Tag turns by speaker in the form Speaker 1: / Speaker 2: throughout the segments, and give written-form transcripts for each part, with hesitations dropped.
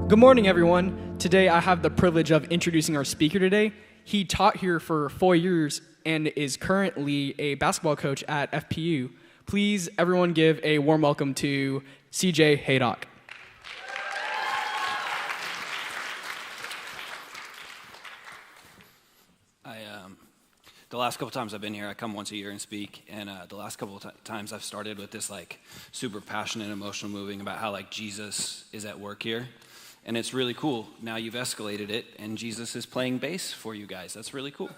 Speaker 1: Good morning, everyone. Today I have the privilege of introducing our speaker today. He taught here for 4 years and is currently a basketball coach at FPU. Please, everyone, give a warm welcome to CJ Haydock.
Speaker 2: The last couple times I've been here, I come once a year and speak, and the last couple of times I've started with this super passionate, emotional moving about how Jesus is at work here, and it's really cool. Now you've escalated it, and Jesus is playing bass for you guys. That's really cool.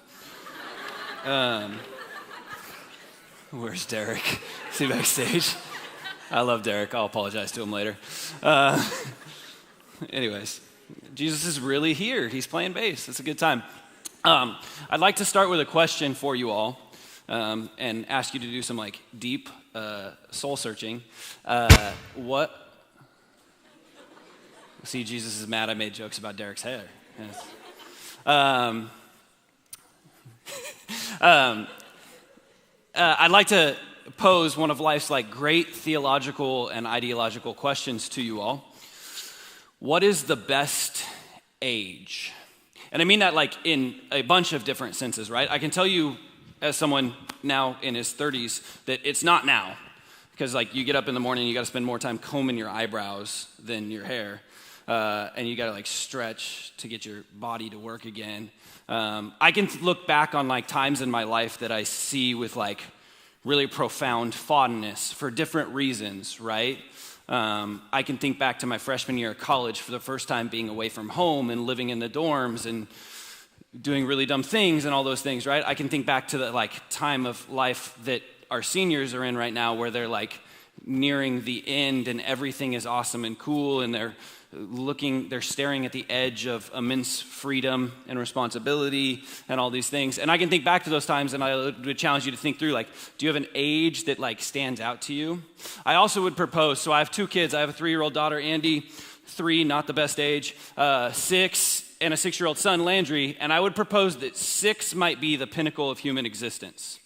Speaker 2: Where's Derek? Is he backstage? I love Derek. I'll apologize to him later. Anyways, Jesus is really here. He's playing bass. It's a good time. I'd like to start with a question for you all and ask you to do some deep soul searching. See, Jesus is mad I made jokes about Derek's hair. Yes. I'd like to pose one of life's great theological and ideological questions to you all. What is the best age? And I mean that in a bunch of different senses, right? I can tell you as someone now in his 30s that it's not now. Because you get up in the morning, you got to spend more time combing your eyebrows than your hair. And you got to stretch to get your body to work again. I can look back on times in my life that I see with really profound fondness for different reasons, right? I can think back to my freshman year of college for the first time being away from home and living in the dorms and doing really dumb things and all those things, right? I can think back to the time of life that our seniors are in right now where they're nearing the end and everything is awesome and cool and they're staring at the edge of immense freedom and responsibility and all these things. And I can think back to those times and I would challenge you to think through, do you have an age that stands out to you? I also would propose, so I have 2 kids. I have a 3-year-old daughter, Andy, 3, not the best age, 6, and a 6-year-old son, Landry. And I would propose that 6 might be the pinnacle of human existence.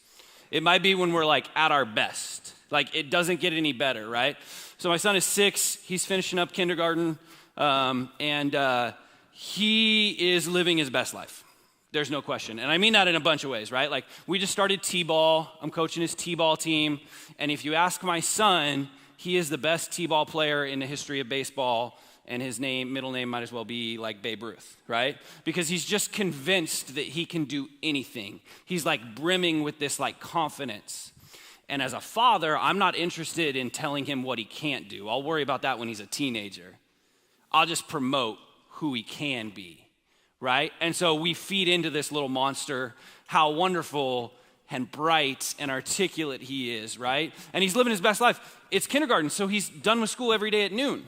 Speaker 2: It might be when we're at our best. It doesn't get any better, right? So my son is 6, he's finishing up kindergarten, and he is living his best life. There's no question. And I mean that in a bunch of ways, right? We just started T-ball. I'm coaching his T-ball team. And if you ask my son, he is the best T-ball player in the history of baseball. And his middle name might as well be Babe Ruth, right? Because he's just convinced that he can do anything. He's brimming with this confidence. And as a father, I'm not interested in telling him what he can't do. I'll worry about that when he's a teenager. I'll just promote who he can be, right? And so we feed into this little monster how wonderful and bright and articulate he is, right? And he's living his best life. It's kindergarten, so he's done with school every day at noon.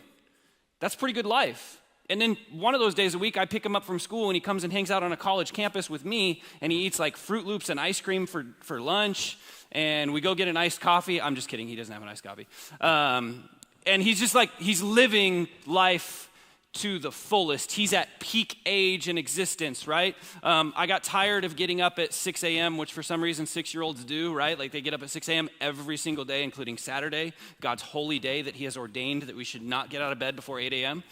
Speaker 2: That's a pretty good life. And then one of those days a week, I pick him up from school and he comes and hangs out on a college campus with me and he eats Fruit Loops and ice cream for lunch. And we go get an iced coffee. I'm just kidding. He doesn't have an iced coffee. And he's just he's living life to the fullest. He's at peak age and existence, right? I got tired of getting up at 6 a.m., which for some reason 6-year-olds do, right? They get up at 6 a.m. every single day, including Saturday, God's holy day that he has ordained that we should not get out of bed before 8 a.m.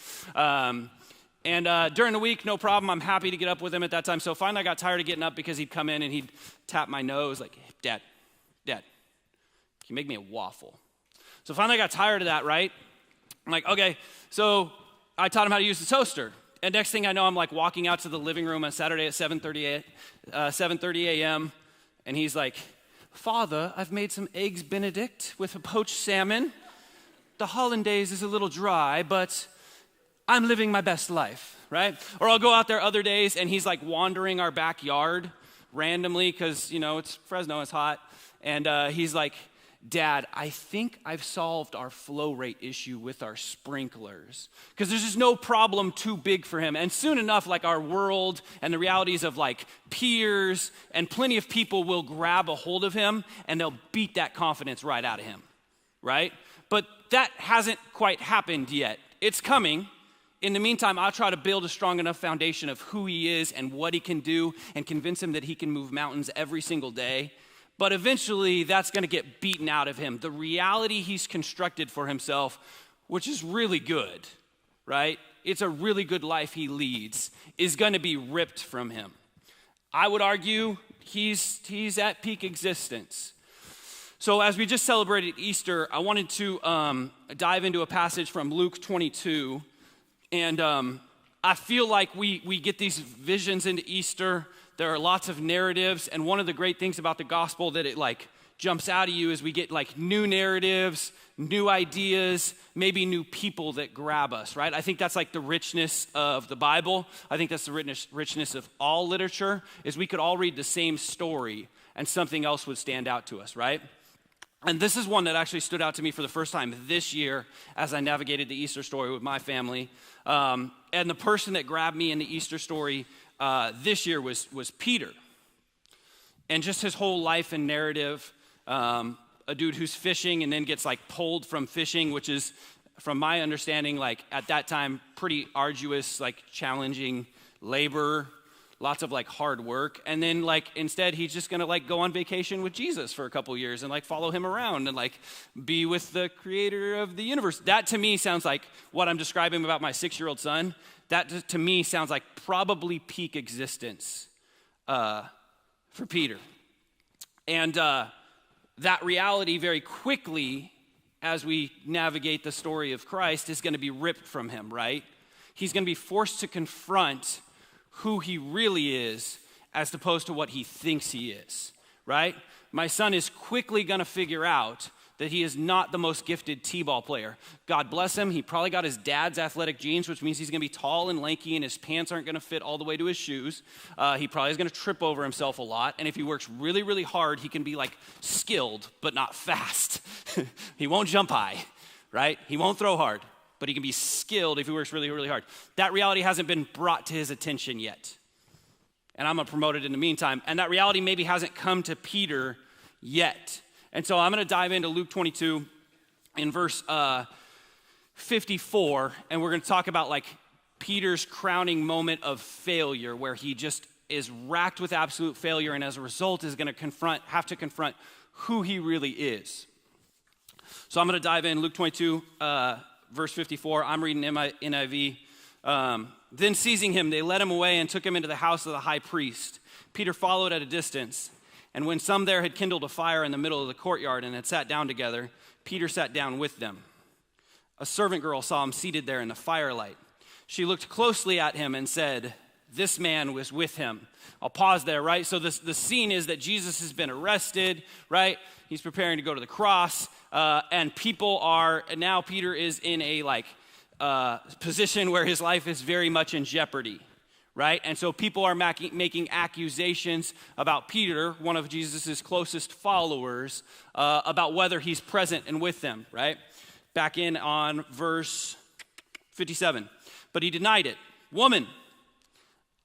Speaker 2: And during the week, no problem. I'm happy to get up with him at that time. So finally I got tired of getting up because he'd come in and he'd tap my nose Dad, can you make me a waffle? So finally I got tired of that, right? I'm okay. So I taught him how to use the toaster. And next thing I know, I'm walking out to the living room on Saturday at 7:30 a.m. And he's Father, I've made some eggs Benedict with a poached salmon. The hollandaise is a little dry, but I'm living my best life, right? Or I'll go out there other days and he's wandering our backyard randomly because, it's Fresno, it's hot. And he's Dad, I think I've solved our flow rate issue with our sprinklers. Because there's just no problem too big for him. And soon enough, our world and the realities of peers and plenty of people will grab a hold of him and they'll beat that confidence right out of him, right? But that hasn't quite happened yet. It's coming. In the meantime, I'll try to build a strong enough foundation of who he is and what he can do and convince him that he can move mountains every single day. But eventually, that's going to get beaten out of him. The reality he's constructed for himself, which is really good, right, it's a really good life he leads, is going to be ripped from him. I would argue he's at peak existence. So as we just celebrated Easter, I wanted to dive into a passage from Luke 22. And I feel like we get these visions into Easter. There are lots of narratives. And one of the great things about the gospel that it like jumps out at you is we get like new narratives, new ideas, maybe new people that grab us, right? I think that's like the richness of the Bible. I think that's the richness of all literature, is we could all read the same story and something else would stand out to us, right? And this is one that actually stood out to me for the first time this year as I navigated the Easter story with my family. And the person that grabbed me in the Easter story this year was Peter. And just his whole life and narrative, a dude who's fishing and then gets like pulled from fishing, which is, from my understanding, like at that time, pretty arduous, like challenging labor, lots of like hard work. And then like instead he's just gonna like go on vacation with Jesus for a couple years and like follow him around and like be with the creator of the universe. That to me sounds like what I'm describing about my 6-year-old son. That to me sounds like probably peak existence for Peter. And that reality very quickly, as we navigate the story of Christ, is going to be ripped from him, right? He's going to be forced to confront who he really is as opposed to what he thinks he is, right? My son is quickly going to figure out that he is not the most gifted t-ball player. God bless him. He probably got his dad's athletic genes, which means he's going to be tall and lanky and his pants aren't going to fit all the way to his shoes. He probably is going to trip over himself a lot. And if he works really, really hard, he can be like skilled, but not fast. He won't jump high, right? He won't throw hard, but he can be skilled if he works really, really hard. That reality hasn't been brought to his attention yet. And I'm going to promote it in the meantime. And that reality maybe hasn't come to Peter yet. And so I'm going to dive into Luke 22 in verse 54, and we're going to talk about like Peter's crowning moment of failure, where he just is racked with absolute failure, and as a result is going to have to confront who he really is. So I'm going to dive in, Luke 22, verse 54. I'm reading NIV. Then seizing him, they led him away and took him into the house of the high priest. Peter followed at a distance. And when some there had kindled a fire in the middle of the courtyard and had sat down together, Peter sat down with them. A servant girl saw him seated there in the firelight. She looked closely at him and said, "This man was with him." I'll pause there, right? So the scene is that Jesus has been arrested, right? He's preparing to go to the cross, and now Peter is in a position where his life is very much in jeopardy. Right? And so people are making accusations about Peter, one of Jesus' closest followers, about whether he's present and with them, right? Back in on verse 57. But he denied it. "Woman,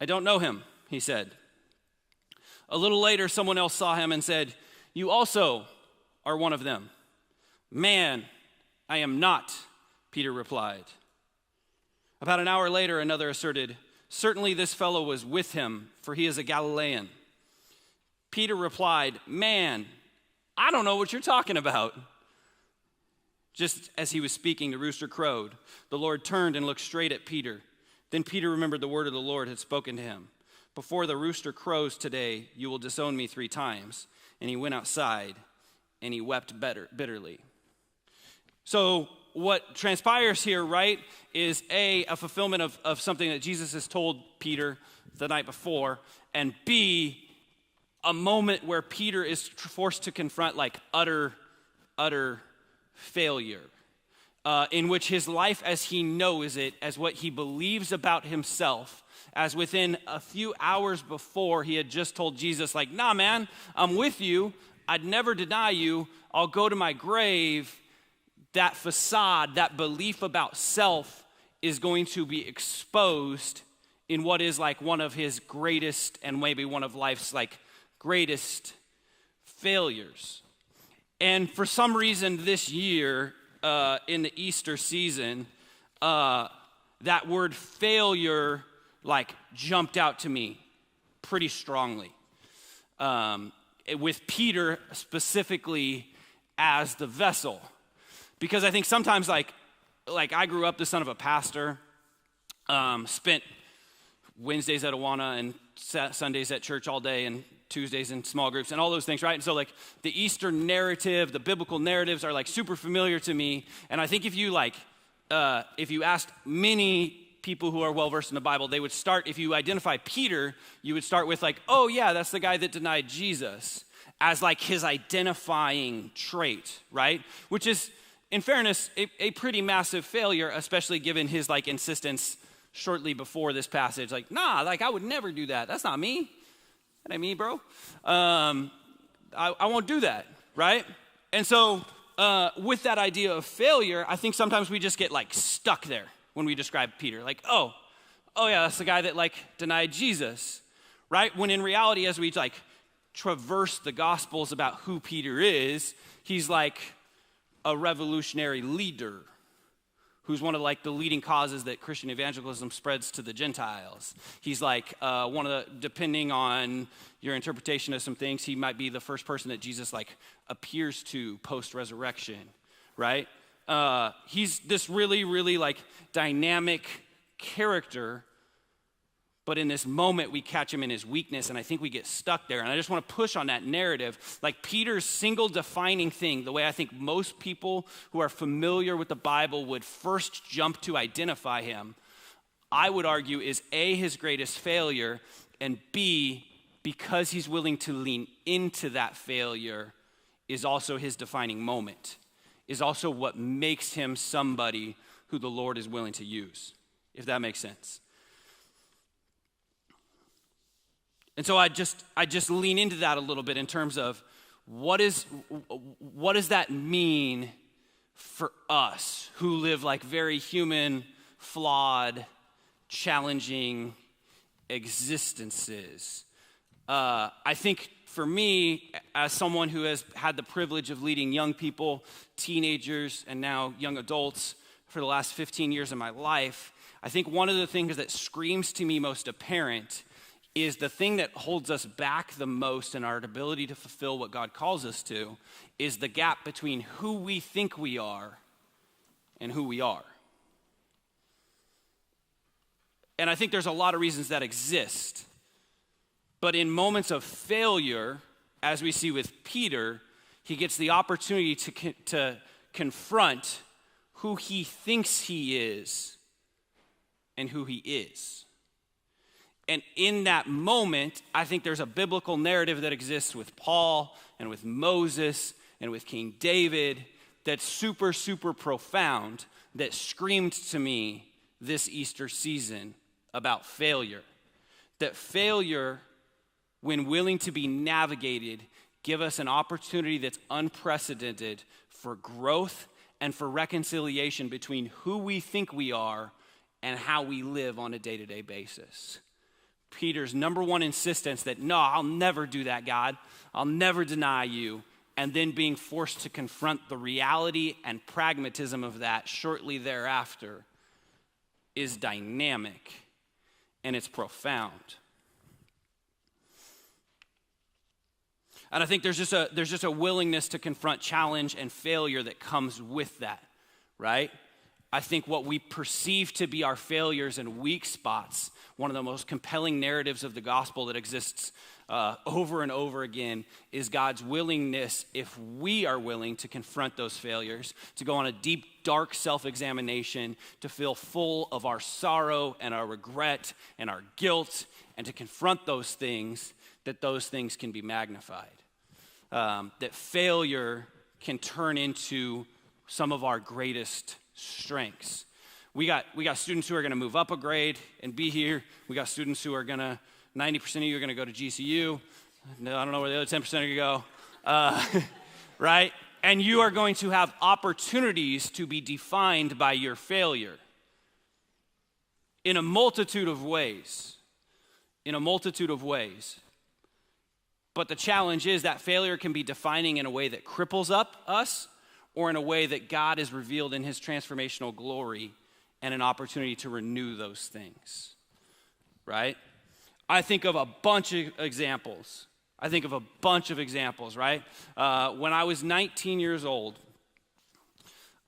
Speaker 2: I don't know him," he said. A little later, someone else saw him and said, "You also are one of them." "Man, I am not," Peter replied. About an hour later, another asserted, "Certainly this fellow was with him, for he is a Galilean." Peter replied, "Man, I don't know what you're talking about." Just as he was speaking, the rooster crowed. The Lord turned and looked straight at Peter. Then Peter remembered the word of the Lord had spoken to him. "Before the rooster crows today, you will disown me 3 times. And he went outside, and he wept bitterly. So what transpires here, right, is A, a fulfillment of something that Jesus has told Peter the night before, and B, a moment where Peter is forced to confront like utter failure, in which his life as he knows it, as what he believes about himself, as within a few hours before he had just told Jesus like, "Nah, man, I'm with you. I'd never deny you. I'll go to my grave." That facade, that belief about self is going to be exposed in what is like one of his greatest and maybe one of life's like greatest failures. And for some reason this year in the Easter season, that word failure like jumped out to me pretty strongly. With Peter specifically as the vessel. Because I think sometimes like I grew up the son of a pastor, Spent Wednesdays at Awana and Sundays at church all day and Tuesdays in small groups and all those things, right? And so like the Easter narrative, the biblical narratives are like super familiar to me. And I think if you asked many people who are well-versed in the Bible, they would start, if you identify Peter, you would start with like, oh yeah, that's the guy that denied Jesus, as like his identifying trait, right? Which is, in fairness, a pretty massive failure, especially given his like insistence shortly before this passage, like, nah, like I would never do that. That's not me. That ain't me, bro. I won't do that, right? And so with that idea of failure, I think sometimes we just get like stuck there when we describe Peter. Like, oh yeah, that's the guy that like denied Jesus, right? When in reality, as we like traverse the Gospels about who Peter is, he's like a revolutionary leader who's one of like the leading causes that Christian evangelism spreads to the Gentiles. He's like one of the, depending on your interpretation of some things, he might be the first person that Jesus like appears to post-resurrection, right? He's this really, really like dynamic character, but in this moment we catch him in his weakness, and I think we get stuck there. And I just want to push on that narrative. Like Peter's single defining thing, the way I think most people who are familiar with the Bible would first jump to identify him, I would argue is A, his greatest failure, and B, because he's willing to lean into that failure, is also his defining moment, is also what makes him somebody who the Lord is willing to use, if that makes sense. And so I just lean into that a little bit in terms of what does that mean for us who live like very human, flawed, challenging existences. I think for me, as someone who has had the privilege of leading young people, teenagers, and now young adults for the last 15 years of my life, I think one of the things that screams to me most apparent is the thing that holds us back the most in our ability to fulfill what God calls us to is the gap between who we think we are and who we are. And I think there's a lot of reasons that exist. But in moments of failure, as we see with Peter, he gets the opportunity to confront who he thinks he is and who he is. And in that moment, I think there's a biblical narrative that exists with Paul and with Moses and with King David that's super, super profound, that screamed to me this Easter season about failure. That failure, when willing to be navigated, give us an opportunity that's unprecedented for growth and for reconciliation between who we think we are and how we live on a day-to-day basis. Peter's number one insistence that, no, I'll never do that, God. I'll never deny you. And then being forced to confront the reality and pragmatism of that shortly thereafter is dynamic and it's profound. And I think there's just a willingness to confront challenge and failure that comes with that, right? I think what we perceive to be our failures and weak spots, one of the most compelling narratives of the gospel that exists over and over again, is God's willingness, if we are willing to confront those failures, to go on a deep, dark self-examination, to feel full of our sorrow and our regret and our guilt, and to confront those things, that those things can be magnified. That failure can turn into some of our greatest strengths. We got students who are going to move up a grade and be here. We got students who are going to, 90% of you are going to go to GCU. I don't know where the other 10% are going to go, right? And you are going to have opportunities to be defined by your failure in a multitude of ways. But the challenge is that failure can be defining in a way that cripples up us, or in a way that God is revealed in his transformational glory and an opportunity to renew those things, right? I think of a bunch of examples, right? When I was 19 years old,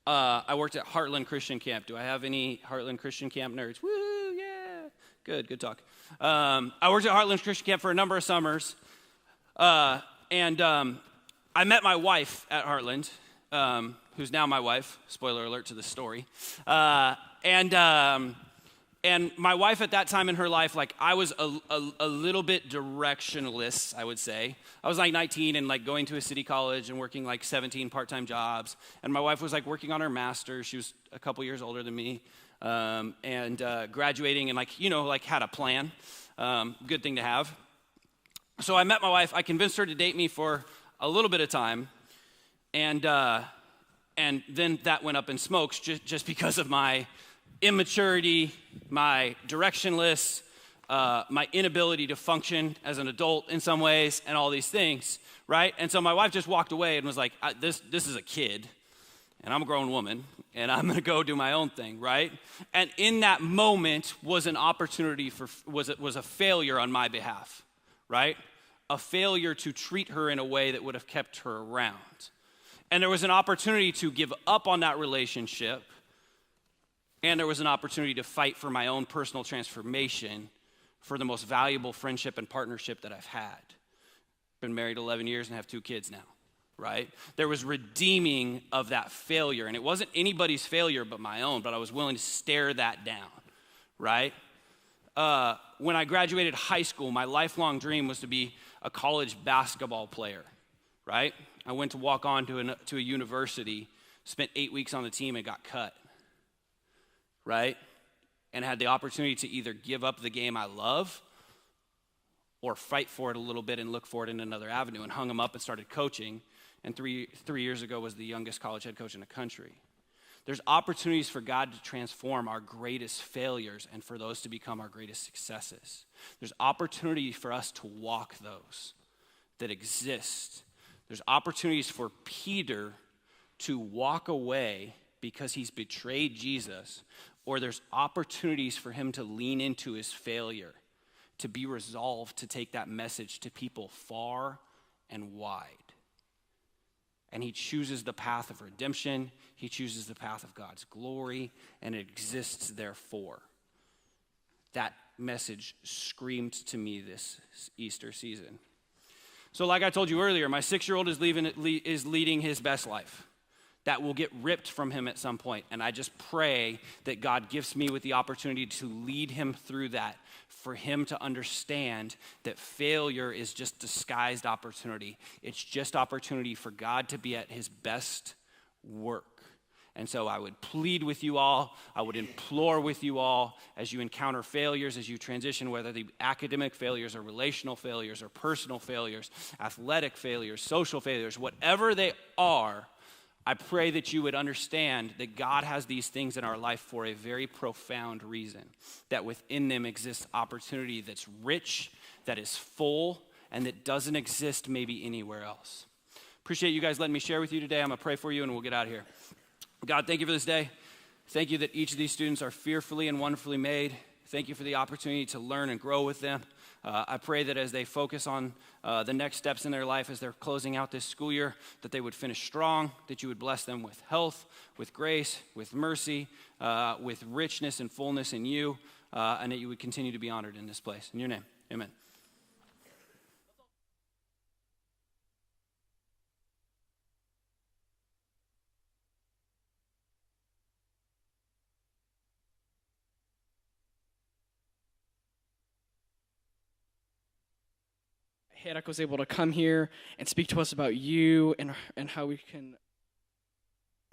Speaker 2: I worked at Heartland Christian Camp. Do I have any Heartland Christian Camp nerds? Woo, Good talk. I worked at Heartland Christian Camp for a number of summers, and I met my wife at Heartland, who's now my wife. Spoiler alert to the story. And my wife at that time in her life, like I was a little bit directionless, I would say. I was like 19 and like going to a city college and working like 17 part-time jobs. And my wife was like working on her master's. She was a couple years older than me, and graduating and like, you know, like had a plan. Good thing to have. So I met my wife. I convinced her to date me for a little bit of time. And then that went up in smokes just because of my immaturity, my directionless, my inability to function as an adult in some ways, and all these things, right? And so my wife just walked away and was like, this is a kid, and I'm a grown woman, and I'm gonna go do my own thing, right? And in that moment was an opportunity was a failure on my behalf, right? A failure to treat her in a way that would have kept her around. And there was an opportunity to give up on that relationship. And there was an opportunity to fight for my own personal transformation for the most valuable friendship and partnership that I've had. Been married 11 years and have 2 kids now, right? There was redeeming of that failure. And it wasn't anybody's failure but my own, but I was willing to stare that down, right? When I graduated high school, my lifelong dream was to be a college basketball player, right? I went to walk on to a university, spent 8 weeks on the team and got cut. Right? And had the opportunity to either give up the game I love or fight for it a little bit and look for it in another avenue, and hung them up and started coaching. And three years ago was the youngest college head coach in the country. There's opportunities for God to transform our greatest failures and for those to become our greatest successes. There's opportunity for us to walk those that exist. There's opportunities for Peter to walk away because he's betrayed Jesus, or there's opportunities for him to lean into his failure, to be resolved to take that message to people far and wide. And he chooses the path of redemption, he chooses the path of God's glory, and it exists therefore. That message screamed to me this Easter season. So like I told you earlier, my 6-year-old is leading his best life. That will get ripped from him at some point. And I just pray that God gives me with the opportunity to lead him through that, for him to understand that failure is just disguised opportunity. It's just opportunity for God to be at his best work. And so I would plead with you all, I would implore with you all, as you encounter failures, as you transition, whether the academic failures or relational failures or personal failures, athletic failures, social failures, whatever they are, I pray that you would understand that God has these things in our life for a very profound reason, that within them exists opportunity that's rich, that is full, and that doesn't exist maybe anywhere else. Appreciate you guys letting me share with you today. I'm going to pray for you and we'll get out of here. God, thank you for this day. Thank you that each of these students are fearfully and wonderfully made. Thank you for the opportunity to learn and grow with them. I pray that as they focus on the next steps in their life as they're closing out this school year, that they would finish strong, that you would bless them with health, with grace, with mercy, with richness and fullness in you, and that you would continue to be honored in this place. In your name, amen.
Speaker 1: Haydock was able to come here and speak to us about you and how we can